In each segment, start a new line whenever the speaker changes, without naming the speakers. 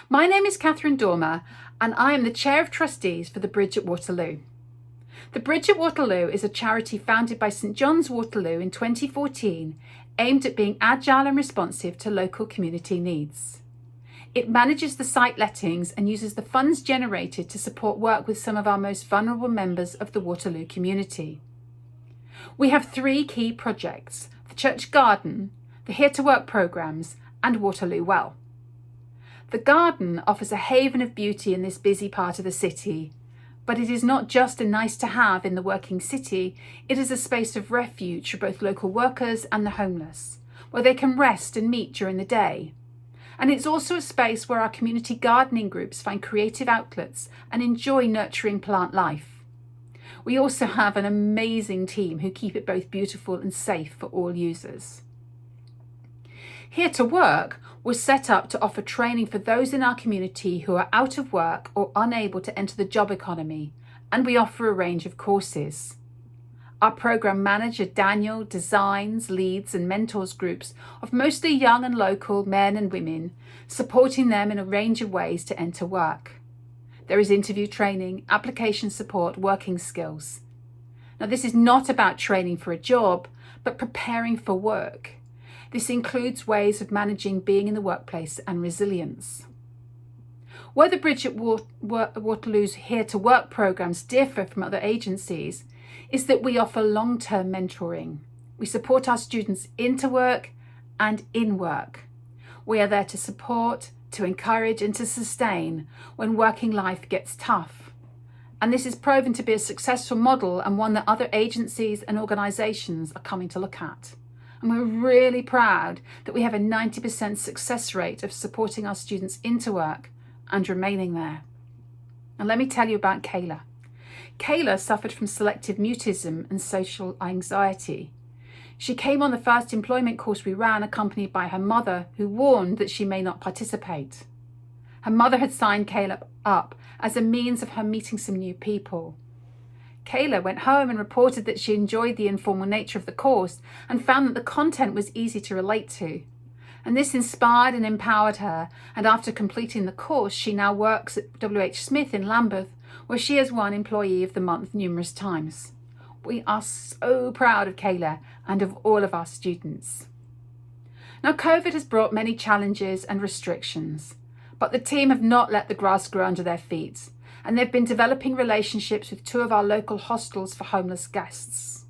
My name is Catherine Dormer and I am the Chair of Trustees for the Bridge at Waterloo. The Bridge at Waterloo is a charity founded by St John's Waterloo in 2014, aimed at being agile and responsive to local community needs. It manages the site lettings and uses the funds generated to support work with some of our most vulnerable members of the Waterloo community. We have 3 key projects: the Church Garden, the Here to Work programmes and Waterloo Well. The garden offers a haven of beauty in this busy part of the city, but it is not just a nice to have in the working city, it is a space of refuge for both local workers and the homeless, where they can rest and meet during the day. And it's also a space where our community gardening groups find creative outlets and enjoy nurturing plant life. We also have an amazing team who keep it both beautiful and safe for all users. Here to Work was set up to offer training for those in our community who are out of work or unable to enter the job economy, and we offer a range of courses. Our programme manager Daniel designs, leads and mentors groups of mostly young and local men and women, supporting them in a range of ways to enter work. There is interview training, application support, working skills. Now, this is not about training for a job, but preparing for work. This includes ways of managing being in the workplace and resilience. Where the Bridge at Waterloo's Here to Work programmes differ from other agencies is that we offer long-term mentoring. We support our students into work and in work. We are there to support, to encourage and to sustain when working life gets tough. And this is proven to be a successful model and one that other agencies and organisations are coming to look at. And we're really proud that we have a 90% success rate of supporting our students into work and remaining there. And let me tell you about Kayla. Kayla suffered from selective mutism and social anxiety. She came on the first employment course we ran, accompanied by her mother, who warned that she may not participate. Her mother had signed Kayla up as a means of her meeting some new people. Kayla went home and reported that she enjoyed the informal nature of the course and found that the content was easy to relate to. And this inspired and empowered her, and after completing the course, she now works at WH Smith in Lambeth, where she has won Employee of the Month numerous times. We are so proud of Kayla and of all of our students. Now, COVID has brought many challenges and restrictions, but the team have not let the grass grow under their feet, and they've been developing relationships with 2 of our local hostels for homeless guests.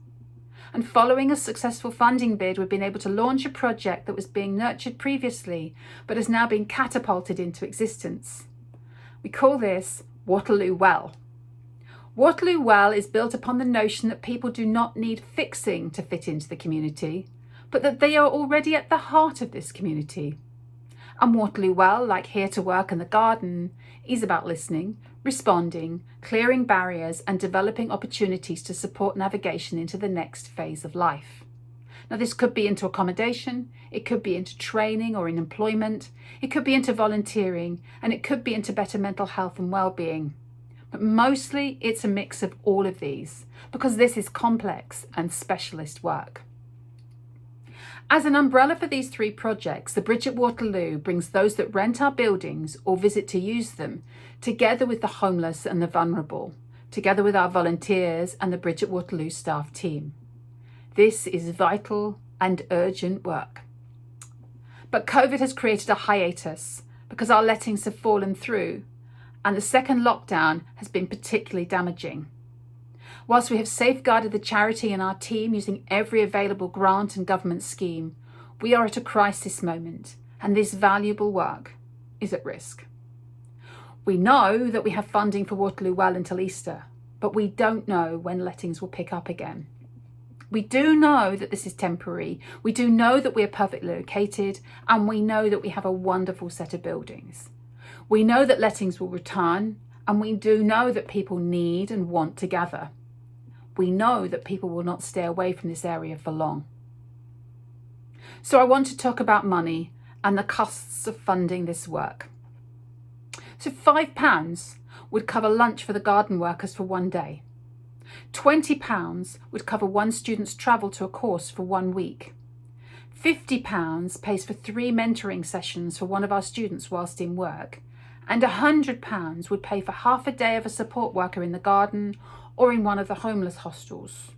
And following a successful funding bid, we've been able to launch a project that was being nurtured previously, but has now been catapulted into existence. We call this Waterloo Well. Waterloo Well is built upon the notion that people do not need fixing to fit into the community, but that they are already at the heart of this community. And Waterloo Well, like Here to Work and the Garden, is about listening, responding, clearing barriers and developing opportunities to support navigation into the next phase of life. Now, this could be into accommodation, it could be into training or in employment, it could be into volunteering, and it could be into better mental health and well-being. But mostly it's a mix of all of these, because this is complex and specialist work. As an umbrella for these 3 projects, the Bridge at Waterloo brings those that rent our buildings or visit to use them, together with the homeless and the vulnerable, together with our volunteers and the Bridge at Waterloo staff team. This is vital and urgent work. But COVID has created a hiatus because our lettings have fallen through, and the second lockdown has been particularly damaging. Whilst we have safeguarded the charity and our team using every available grant and government scheme, we are at a crisis moment, and this valuable work is at risk. We know that we have funding for Waterloo Well until Easter, but we don't know when lettings will pick up again. We do know that this is temporary. We do know that we are perfectly located, and we know that we have a wonderful set of buildings. We know that lettings will return, and we do know that people need and want to gather. We know that people will not stay away from this area for long. So I want to talk about money and the costs of funding this work. So £5 would cover lunch for the garden workers for one day. £20 would cover one student's travel to a course for 1 week. £50 pays for 3 mentoring sessions for one of our students whilst in work, and £100 would pay for half a day of a support worker in the garden or in one of the homeless hostels.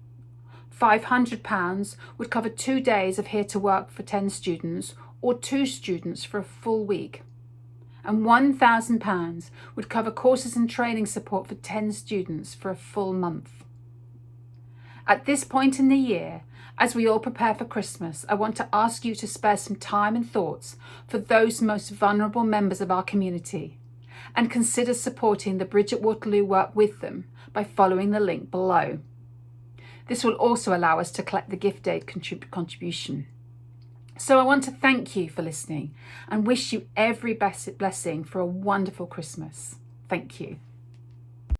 £500 would cover 2 days of Here to Work for 10 students or 2 students for a full week. And £1,000 would cover courses and training support for 10 students for a full month. At this point in the year, as we all prepare for Christmas, I want to ask you to spare some time and thoughts for those most vulnerable members of our community and consider supporting the Bridge at Waterloo work with them by following the link below. This will also allow us to collect the gift aid contribution. So I want to thank you for listening and wish you every blessing for a wonderful Christmas. Thank you.